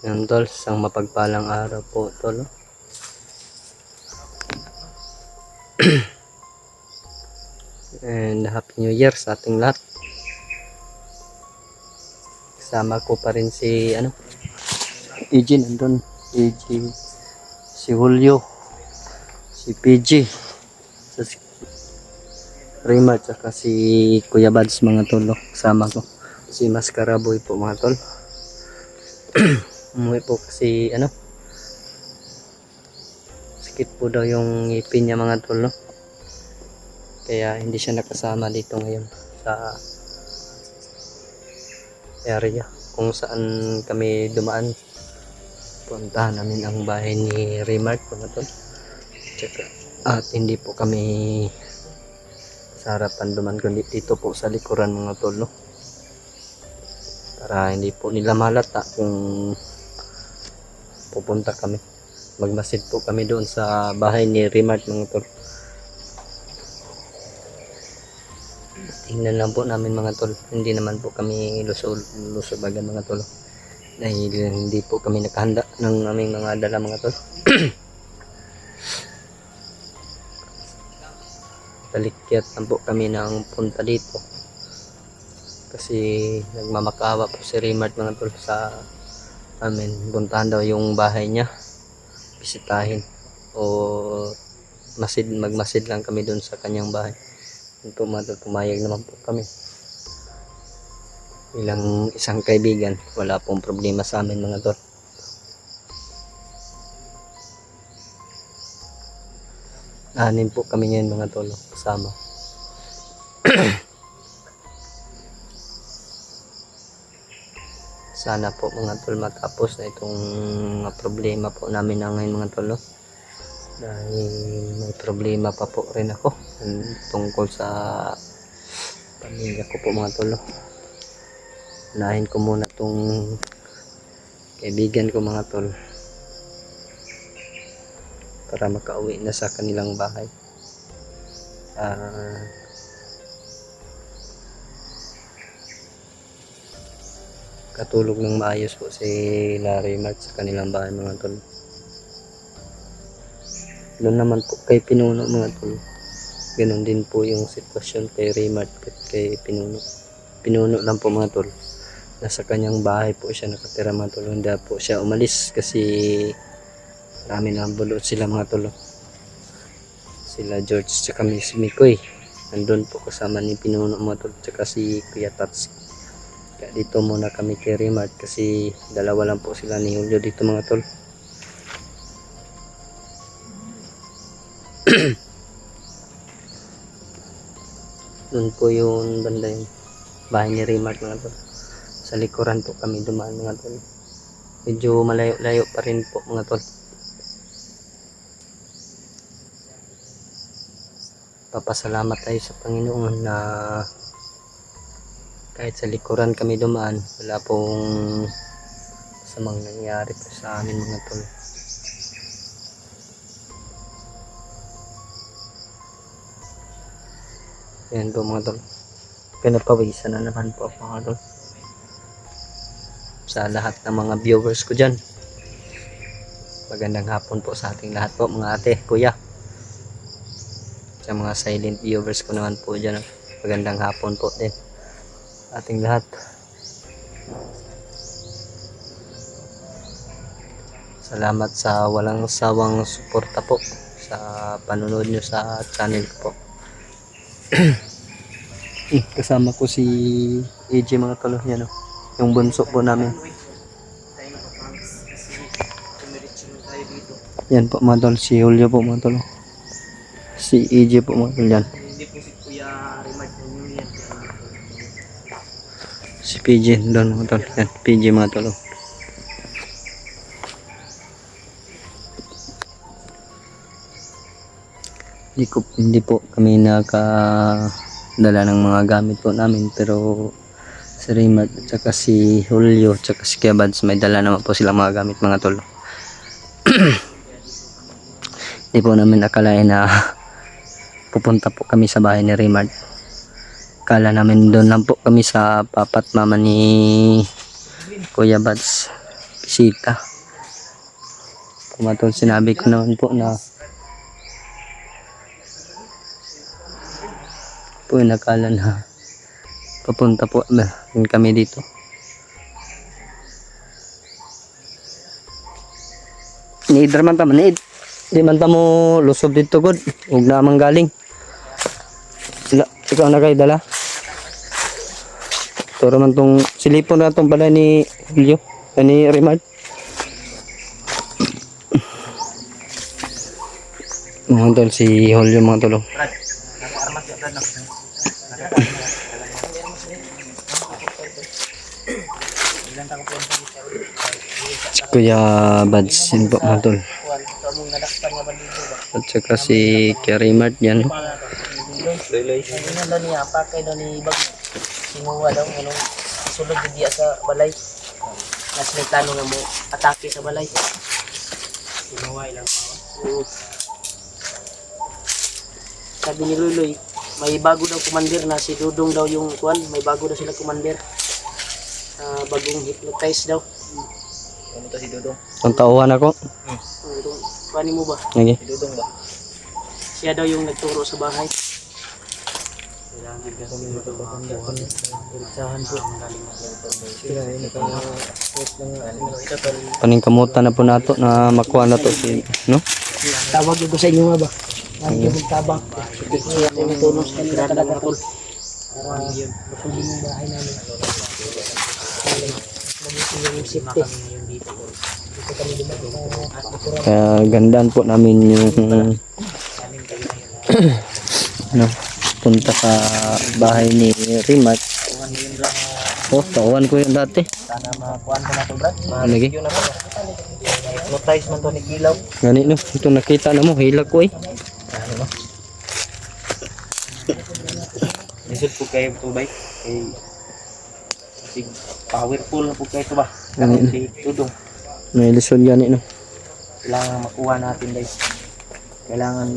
Yan tol, isang mapagpalang araw po tol. And Happy New Year sa ating lahat. Kasama ko pa rin si EJ nandun. EJ, si Julio, si PG, si Raymar, tsaka si Kuya Bads mga tol. Kasama ko. Si Maskaraboy po mga tol. Umuwi po kasi sakit po daw yung ngipin niya mga tol, no? Kaya hindi siya nakasama dito ngayon sa area kung saan kami dumaan. Puntahan namin ang bahay ni Remark mga tol. At hindi po kami sa harapan duman kundi dito po sa likuran mga tol, no? Para hindi po nila malata kung pupunta kami. Magmasid po kami doon sa bahay ni Remark mga tol. Tingnan lang po namin mga tol. Hindi naman po kami lusobagan mga tol. Dahil hindi po kami nakahanda ng aming mga dala mga tol. Talikyat lang po kami ng punta dito. Kasi nagmamakawa po si Remark mga tol sa amin. Puntahan daw yung bahay niya. Bisitahin. O magmasid lang kami doon sa kanyang bahay. Ito mga tol, pumayag naman po kami. Bilang isang kaibigan, wala pong problema sa amin mga tol. Anin po kami ngayon mga tol, kasama. Sana po mga tol matapos na itong problema po namin na ngayon mga tol, no? Dahil may problema pa po rin ako tungkol sa pamilya ko po mga tol, no? Unahin ko muna itong kaibigan ko mga tol para makauwi na sa kanilang bahay. Katulog ng maayos po si Larry Mark sa kanilang bahay mga tol. Doon naman po kay Pinuno mga tol, ganoon din po yung sitwasyon kay Raymart at kay Pinuno. Pinuno lang po mga tol, nasa kanyang bahay po siya nakatira mga tol. Hindi po siya umalis kasi marami na bulot sila mga tol. Sila George tsaka Miss Mikoy nandun po kasama ni Pinuno mga tol, tsaka si Kuya Tats. Kaya dito muna kami kay Raymart kasi dalawa lang po sila ni Julio dito mga tol. Doon po yung banda yung bahay ni Raymart mga tol. Sa likuran po kami dumaan mga tol. Medyo malayo-layo pa rin po mga tol. Papasalamat tayo sa Panginoon na kahit sa likuran kami dumaan, wala pong masamang nangyari po sa amin mga tol. Yan po mga tol. Pinapawisan na naman po ako mga tol. Sa lahat ng mga viewers ko dyan, magandang hapon po sa ating lahat po mga ate, kuya. Sa mga silent viewers ko naman po dyan, magandang hapon po din ating lahat. Salamat sa walang sawang suporta po sa panonood nyo sa channel ko po. Kasama ko si AJ mga tol, yan o, yung bunso po namin. Yan po mga tol, si Julio po mga tol, si AJ po mga tol yan. Hindi po si Kuya Remark yan. Si PG doon mga tol, yan PG mga tol. Hindi po kami nakadala ng mga gamit po namin, pero si Raymart at saka si Julio at saka si Kebads may dala naman po silang mga gamit mga tol. Hindi po namin akalain na pupunta po kami sa bahay ni Raymart. Kala namin doon lang po kami sa papat mama ni Kuya Bads, bisita. Kumatol, sinabi ko naman po na po nakala na papunta po na kami dito. Need man ta man, di man ta mo lusob dito god, ug na man galing. Ikaw na kay dala. Turo man tong silipon na tong pala ni Julio, ni Rimard. Mga tol, si Julio mga tolong. Si Kuya Bads, yun po mga tol. At saka si Kuya Rimard yan. Ano niya, pakay daw ni Bag. Sinuwa daw, anong sulod din diya sa balay. Nas may plano nga mo, atake sa balay. Sinuwa ilang pawa. Sabi ni Luloy, may bago daw commander na si Dudong daw yung kuan, may bago daw sila commander. Bagong hypnotize daw. Ano to si Dudong? Ang tauhan ako. Kuanin mo ba? Okay. Si Dudong ba? Siya daw yung nagturo sa bahay. Kailangan ka kami nagtutulungan po. Sila ay naka-post na nga. Paningkamutan na po nato na makuha na to si, no? Tawag ko sa inyo nga ba? Lagi magtabang. Kaya ko natulong sa kanila talaga tol. Para mapunin yung bahay namin. Mabuti yung safety. Dito kami dumating. Kaya gandaan po namin yung ano, punta sa bahay ni Rimat. Oh, tauhan ko yun dati. Sana makuhaan ko na ito Brad. Lagi. Yun na po. Hypnotize man to ni Kilaw. Gani no, ito nakita na mo, hilag ko eh. Ano ba? Lisod po kayo ito ba? Kasi powerful na po kayo ito ba? Kasi si Dudong. May lisod gani no. Kailangan makuha natin guys. Kailangan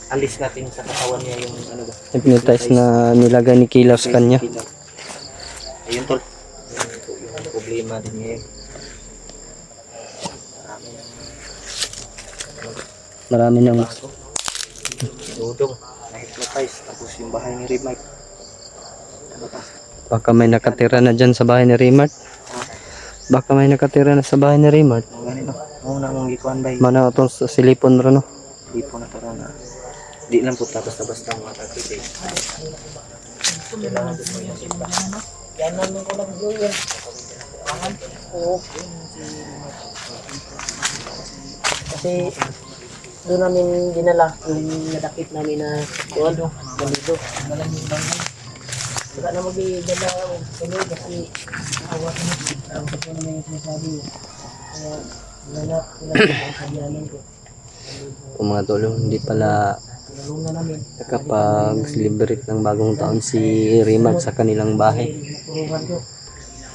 alis natin sa katawan niya yung ano ba? Hypnotize na nilagay ni Kilaw sa kanya. Ayun tol. Yung problema din niya yun. Marami nang Dudong. Na-hypnotize. Tapos yung bahay ni Remike. Ano pa? baka may nakatira na dyan sa bahay ni Rimat. Baka may nakatira na sa bahay ni Rimat. Ganito. Muna mong gikuhan ba? Mana itong silipon rin no. Di po na tara na. Di lang po basta-basta mga takit eh. Kailangan din mo yung simba. Yan namin ko lang yun. Oo. Kasi doon namin dinala yung nadakit namin na balido. Malaming bangay. Saka na mag-dala tuloy kasi awa ko na. Ang po naman yung sinasabi. Kaya nanap ang sabihanan ko. Kung mga tulong, hindi pala Tulungan namin. nakapag-celebrate ng bagong taon si Rimat sa kanilang bahay. Turuan ko.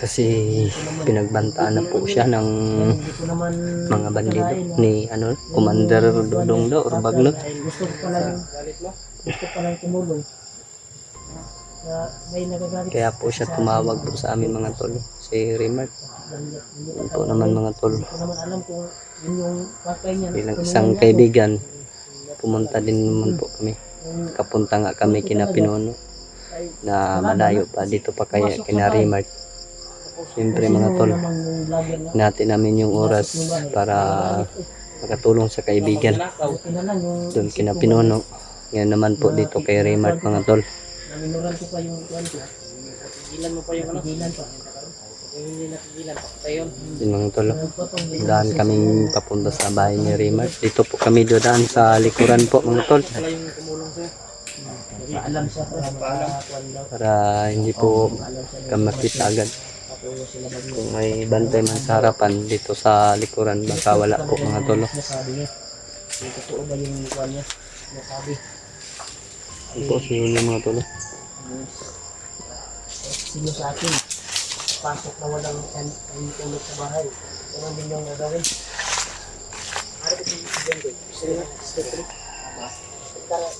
Kasi pinagbantaan na po siya ng Hindi ko naman mga bandido ni ano, Commander Dudong daw or Bagnot. gusto ko pala yung tumulong. May nagagalit. Kaya po siya tumawag po sa amin mga tol, si Rimat. Yun po naman mga tol. Hindi ko naman alam kung yun yung pakay niya. Bilang isang kaibigan, pumunta din naman po kami. Kapunta nga kami kina Pinuno na malayo pa dito pa kaya kina Rimat. Siyempre mga tol, natin namin yung oras para makatulong sa kaibigan. Doon kina Pinuno. Yan naman po dito kay Rimat mga tol. Naminuran ko pa yung kuwan ko. Pigilan mo pa yung ano? Pigilan pa. Yung hindi napigilan pa. Tayo. Yun mga tol. Daan kaming papunta sa bahay ni Rimat. Dito po kami dodaan sa likuran po mga tol. Wala yung tumulong sa'yo. Paalam siya Para hindi po kamakis agad. Kung may bantay man sa harapan dito sa likuran, baka wala po mga tol. Nasabi niya. Yung totoo ba yung kuwan niya? Nasabi. Ito si yung mga tol. Sino sa akin? Pasok na walang tulog sa bahay. Ano din yung gagawin? Ano ba yung ibigyan ko? Step 3.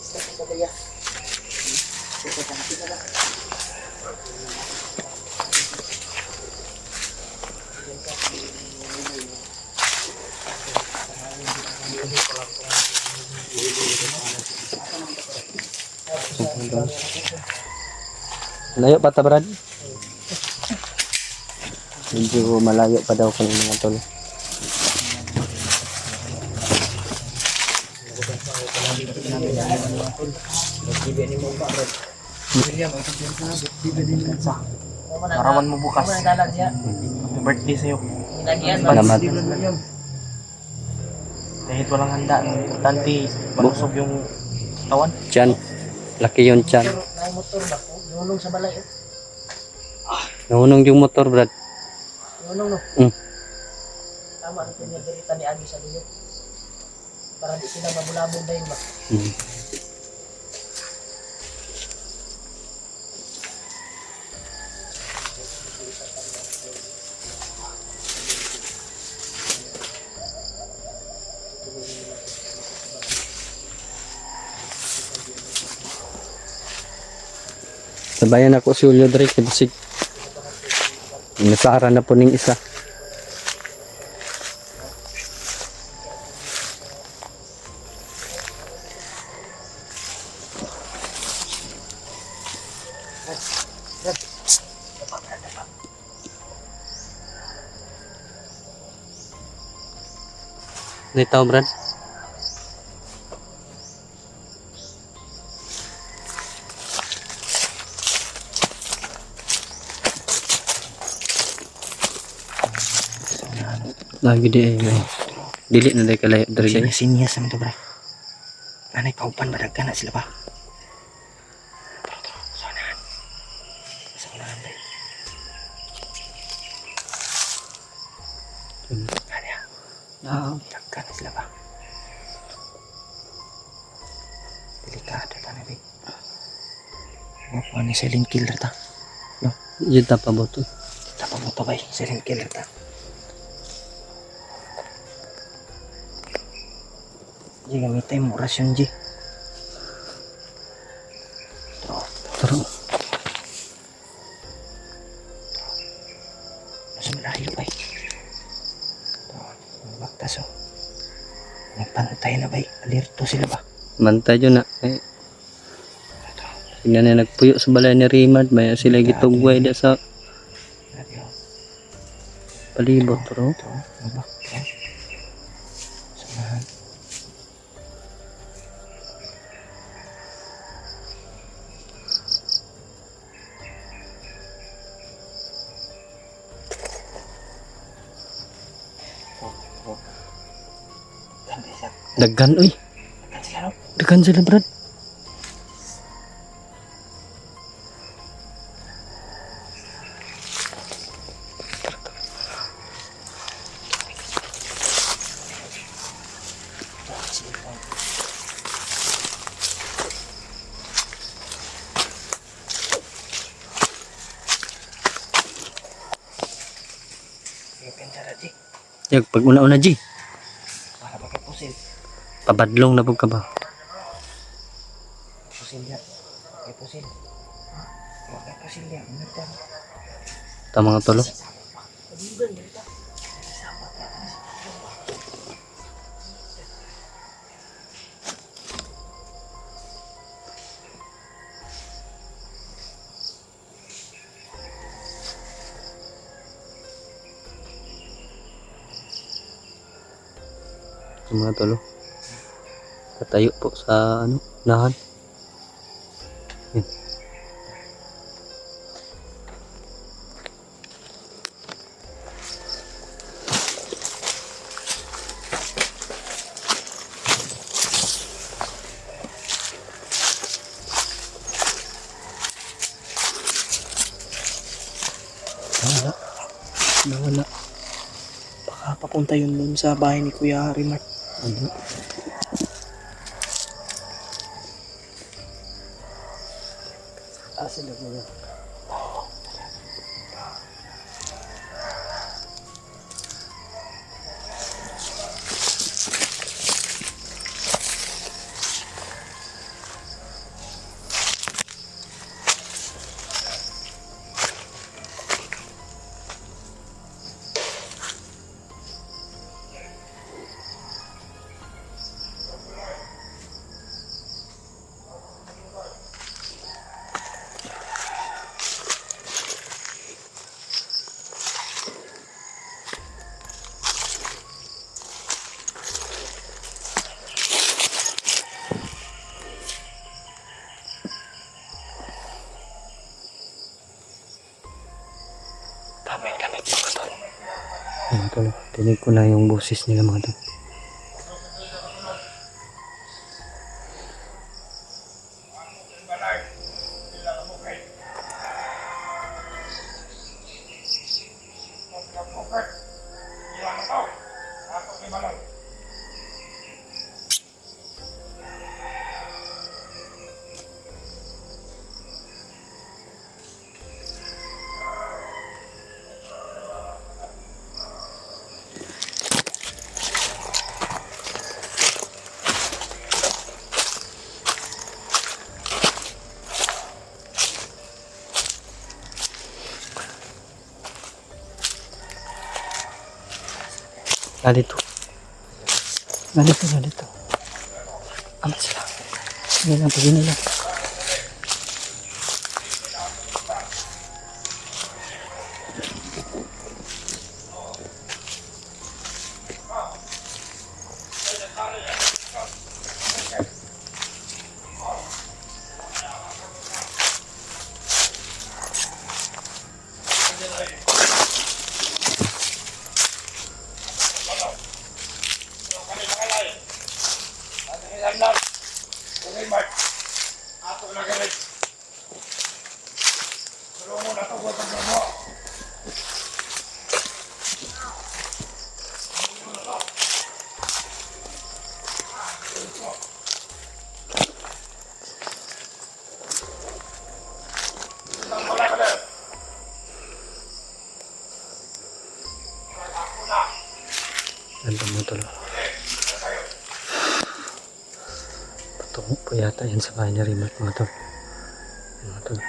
Step sa kaya. Step sa kaya. Layo pa ta, Brad? Medyo malayo pa daw kami mga tol. Naraman mo bukas. Happy birthday sa'yo. Salamat. Kahit walang handa, importante, malusog yung katawan. Chan. Laki yun, Chan. May motor ba? Nulong sa balay. Nahunong yung motor, Brad. Nulong no? Mm. Tama ang pinagdalita ni Agi sa liyo. Para di sila mabulabog dahil ba? Mm. Sabayan ako si Julio Drake kasi nasara na po ning isa. Nitaw, Brad? Lagi di ay may dili na day kalayo dari say. Sinyas naman to, bre. Nanay, kaupan ba dagka na sila ba? Tara, saunahan. Saunahan, bre. Dagka na sila ba? Delikado ta na, bre. Ano ni silent killer ta? Yun ta pa boto. Tapos mo to, bay. Silent killer ta. Ji, gamitin mo rasyon, Ji. Pero Mas malayo, bay. Magtas, oh. Nagpantay na, bay. Alerto sila ba? mantay yun na. Eh, tingnan na nagpuyo sa balay ni Rimad. May sila gitugway da sa Radio. palibot. Pero Ito, mabak. Samahan. daggan, uy. Kan sila, no? Daggan sila, Brad. Ipensara, Ji. Yag pag una-una, G. Para ba kay pusil? Pabadlong na po ka ba? Pusil yan. Kay pusil. Huwag kay pusil yan. Minta. Ta mga tolo. Ito mga tolo. Tatayo po sa ano, nahan. Yan. Nawala. Nawala. Baka papunta yun dun sa bahay ni Kuya Rimar. Ano? Sila mo yan. May lamig mga tol. Mga tol, tinig ko na yung boses nila mga tol. Nalito. Nalito. Amat sila. Hindi lang, pagin nila. Nandun mo tuloy. Patungo po yata yan sa bahay ni Rimat mga tol. Mga tol.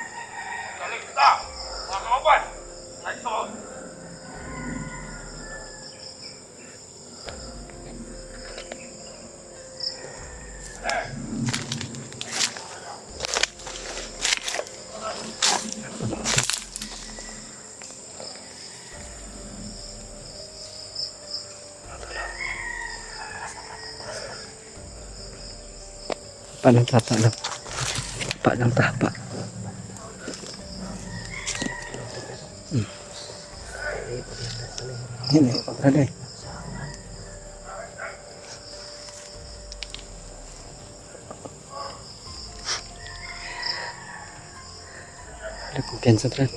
Palang tapa lang. Palang tapa. Ini pagkakalay. Ada kumpiyansa tren.